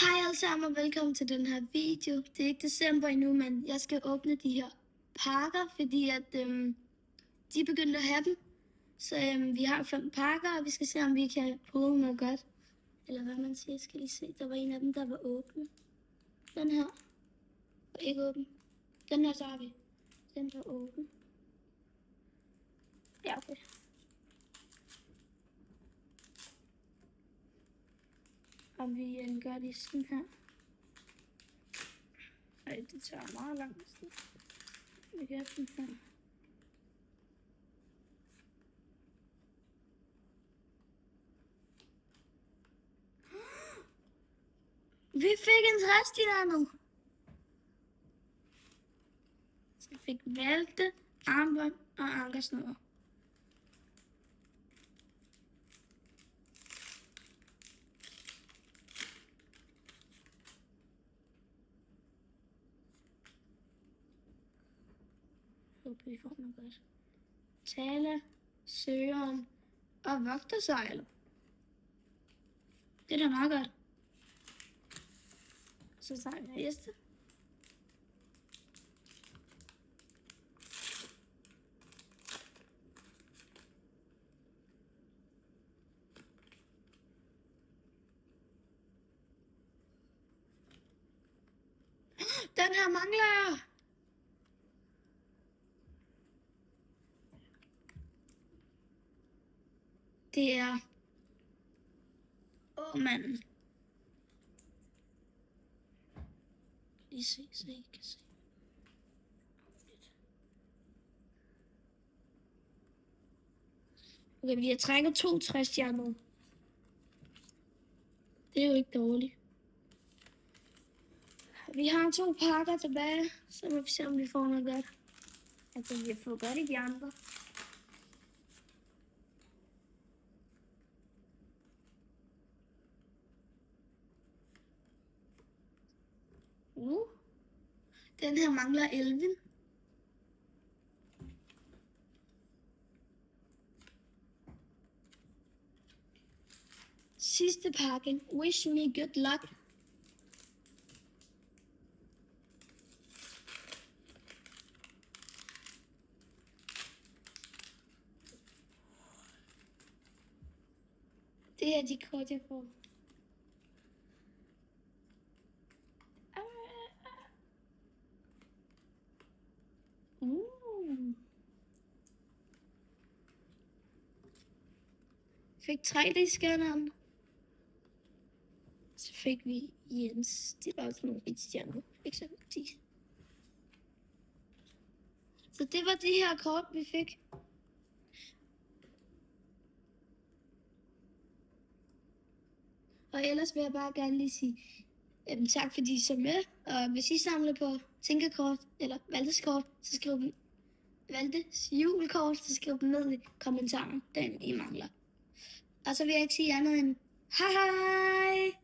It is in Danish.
Hej alle sammen og velkommen til den her video. Det er ikke december endnu, men jeg skal åbne de her pakker, fordi at de er begyndt at have dem. Så vi har 5 pakker, og vi skal se, om vi kan bruge noget godt. Eller hvad man siger, skal lige se. Der var en af dem, der var åbne. Den her var ikke åben. Den her så har vi. Den var åben. Ja, okay. Og vi gør det sådan her. Ej, det tager meget lang tid. Vi gør den her. Vi fik en træstjerne. Så vi fik vælte, armbånd og ankersnore. Håber vi får noget godt. Tale, søgeren og vogtersejlet. Det er da meget godt. Så tager vi næste. Den her mangler jeg. Det er manden. Lige se, så I kan se. Okay, vi har trækket 2 træstjerner. Det er jo ikke dårligt. Vi har 2 pakker tilbage, så må vi se, om vi får noget godt. Altså, vi har fået godt i de andre. Den her mangler 11. Sidste pakke. Wish me good luck. Det er de kort, jeg får. Fik 3D-scanneren. Så fik vi Jens. Det var også nogle 1-stjerner. Ikke så 10. Så det var de her kort, vi fik. Og ellers vil jeg bare gerne lige sige tak, fordi I så med. Og hvis I samler på tænkerkort eller Valtes kort, så skriv dem Valtes julekort, så skriv dem ned i kommentaren, den I mangler. Og så vil jeg ikke sige andet end hej hej!